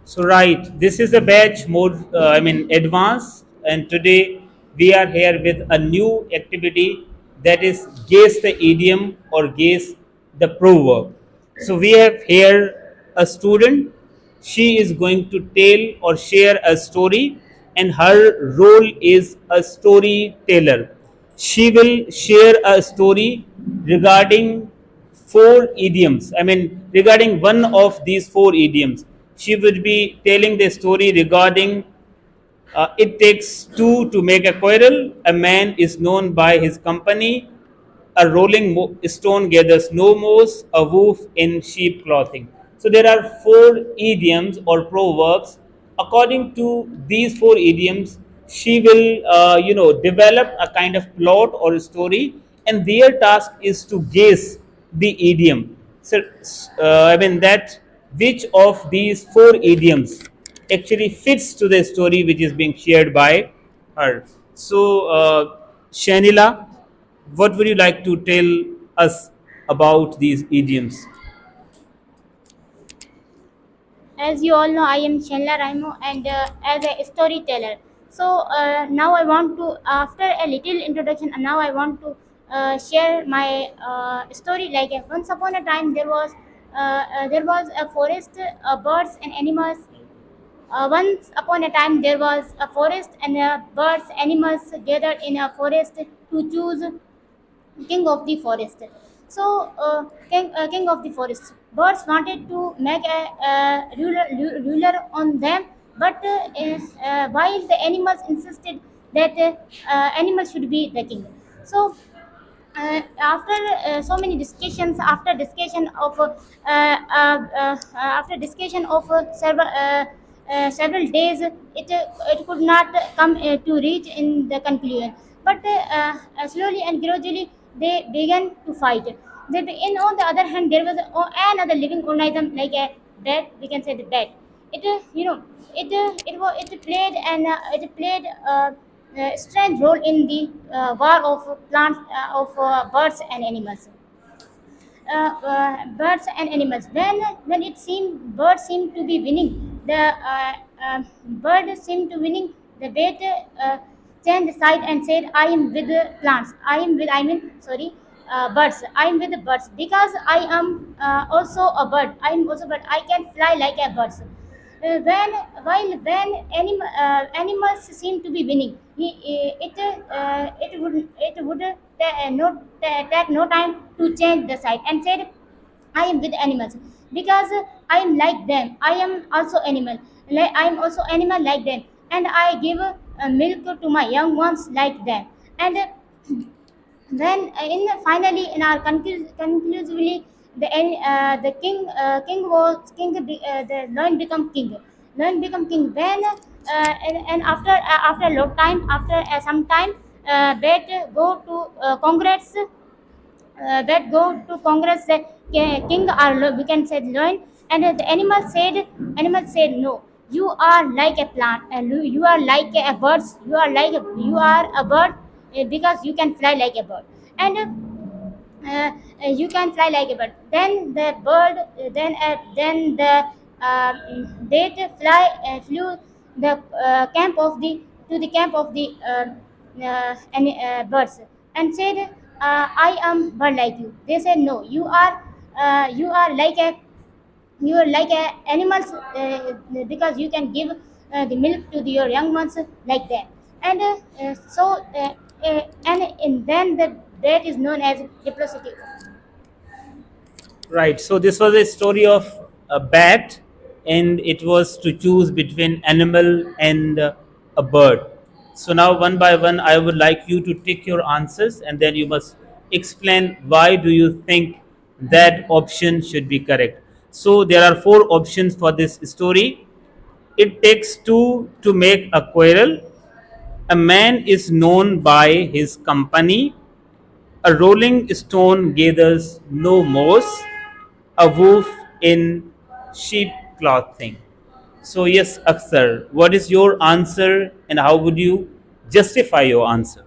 So right, this is a batch more, advanced, and today we are here with a new activity, that is guess the idiom or guess the proverb. So we have here a student. She is going to tell or share a story, and her role is a storyteller. She will share a story regarding four idioms. Regarding one of these four idioms, she would be telling the story regarding it takes two to make a quarrel, a man is known by his company, a rolling stone gathers no moss, a wolf in sheep clothing. So there are four idioms or proverbs. According to these four idioms, she will, develop a kind of plot or story, and their task is to guess the idiom. So, that which of these four idioms actually fits to the story which is being shared by her. So, Shanila, what would you like to tell us about these idioms? As you all know, I am Shahneela Ali and as a storyteller. So now I want to, after a little introduction, now I want to share my story. Like once upon a time, there was a forest, birds and animals. Once upon a time, there was a forest and birds, animals gathered in a forest to choose king of the forest. So, king of the forest. Birds wanted to make a ruler on them, but while the animals insisted that animals should be the king. So, after so many discussions, after discussion of several days, it could not come to reach in the conclusion. But slowly and gradually, they began to fight. On the other hand, there was another living organism like a bat. We can say the bat. It it played a strange role in the war of plants of birds and animals. Birds and animals. When it seemed birds seemed to be winning, the bird seemed to winning. The bat changed side and said, "I am with the plants. Birds. I am with the birds because I am also a bird. I am also bird. I can fly like a bird." When animals seem to be winning, it would take no time to change the side and said, "I am with animals because I am like them. I am also animal. I am also animal like them, and I give milk to my young ones like them." And when in finally in our conclusively the king was king, the lion become king. Lion become king when and after a long time, after some time, bat go to congress that go to congress, the king or we can say lion. And the animal said, "No, you are like a plant, and you are like a bird. You are a bird because you can fly like a bird, and you can fly like a bird." Then the bird then the date flew the camp of the to the camp of the birds and said, "I am bird like you." They said, "No, you are like a animals because you can give the milk to your young ones like that." And and then the that is known as reciprocity. Right. So this was a story of a bat, and it was to choose between animal and a bird. So now, one by one, I would like you to take your answers, and then you must explain why do you think that option should be correct. So there are four options for this story. It takes two to make a quarrel. A man is known by his company. A rolling stone gathers no moss, a wolf in sheep clothing. So, yes, Akhtar, what is your answer and how would you justify your answer?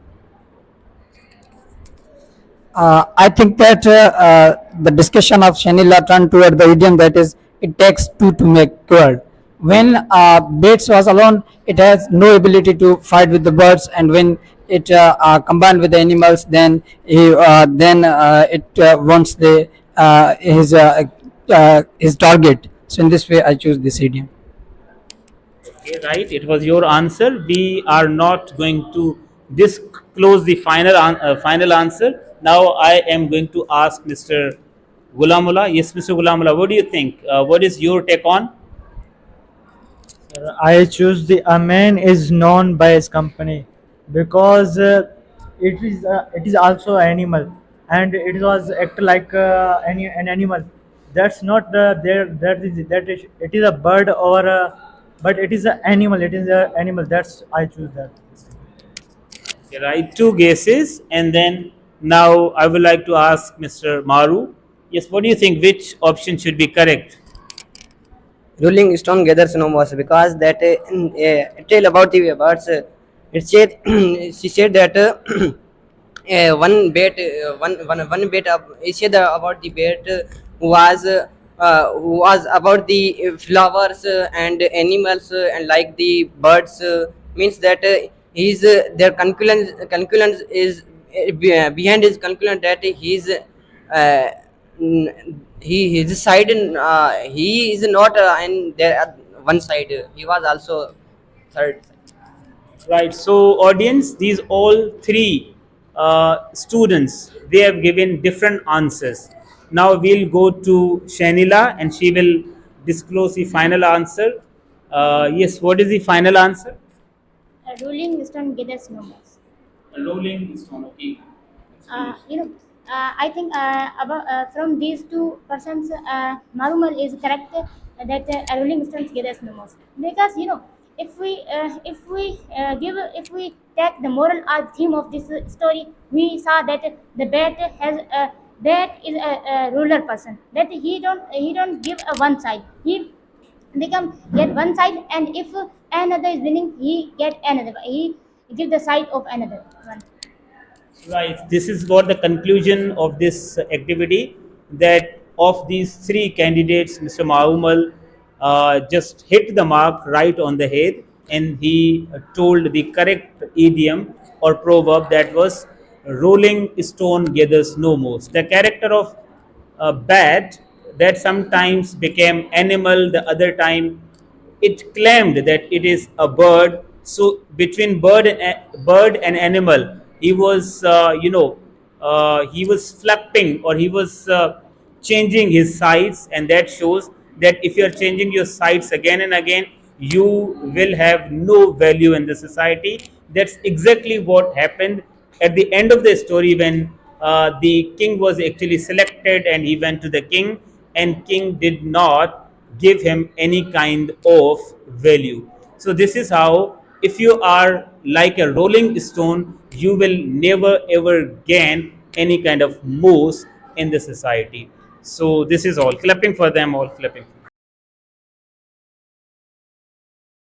I think that the discussion of Shanila turned toward the idiom that is, it takes two to make word. when Bates was alone, it has no ability to fight with the birds, and when it combined with the animals, then it wants his target. So in this way, I choose this idiom. Okay, right. It was your answer. We are not going to disclose the final answer. Now I am going to ask Mr. Ghulamullah. Yes, Mr. Ghulamullah, what do you think? What is your take on? I choose the a man is known by his company because it is also animal and it was act like an animal. That's not there. That is it is a bird or but it is an animal. It is an animal. That's I choose that. Okay, right, two guesses, and then now I would like to ask Mr. Maru. Yes, what do you think? Which option should be correct? Rolling Stone gathers no moss because that tale about the birds. It said she said that one bat one bat he said about the bat who was about the flowers and animals and like the birds means that he's their conclusion is behind his conclusion that he's he his side he is not in there at one side he was also third. Right. So, audience, these all three students, they have given different answers. Now we'll go to Shahneela, and she will disclose the final answer. Yes. What is the final answer? A rolling stone gathers no more. A rolling stone. Okay. You know, I think about from these two persons, Maroo Mal is correct that a rolling stones gathers no more, because if we take the moral or theme of this story, we saw that the bat is a ruler person, that he don't give a one side, he become get one side, and if another is winning, he get another, he give the side of another one. Right. This is what the conclusion of this activity, that of these three candidates, Mr. Mahumal just hit the mark right on the head, and he told the correct idiom or proverb, that was rolling stone gathers no more. The character of a bat that sometimes became animal, the other time it claimed that it is a bird. So between bird and animal, he was he was flapping, or he was changing his sides, and that shows that if you are changing your sides again and again, you will have no value in the society. That's exactly what happened at the end of the story, when the king was actually selected, and he went to the king, and king did not give him any kind of value. So this is how, if you are like a rolling stone, you will never ever gain any kind of moves in the society. So this is all. Clapping for them all. Clapping.